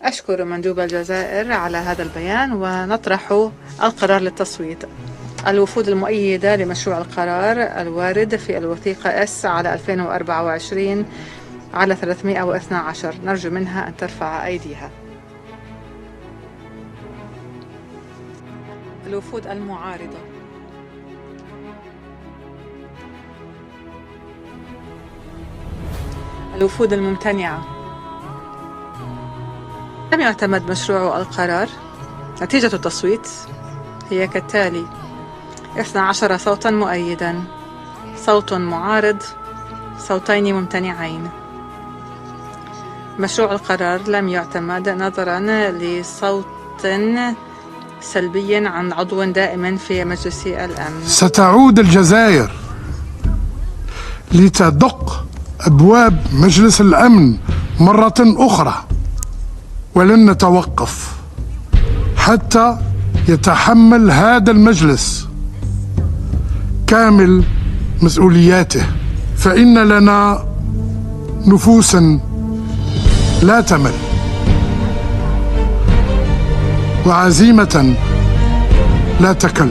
أشكر مندوب الجزائر على هذا البيان، ونطرح القرار للتصويت. الوفود المؤيدة لمشروع القرار الوارد في الوثيقة S على 2024 على 312، نرجو منها أن ترفع أيديها. الوفود المعارضة: الوفود الممتنعة: لم يعتمد مشروع القرار. نتيجة التصويت هي كالتالي: 12 صوتا مؤيدا، صوت معارض، صوتين ممتنعين. مشروع القرار لم يعتمد نظرا لصوت سلبي عن عضو دائم في مجلس الأمن. ستعود الجزائر لتدق أبواب مجلس الأمن مرة أخرى، ولن نتوقف حتى يتحمل هذا المجلس كامل مسؤولياته، فإن لنا نفوسا لا تمل وعزيمة لا تكل.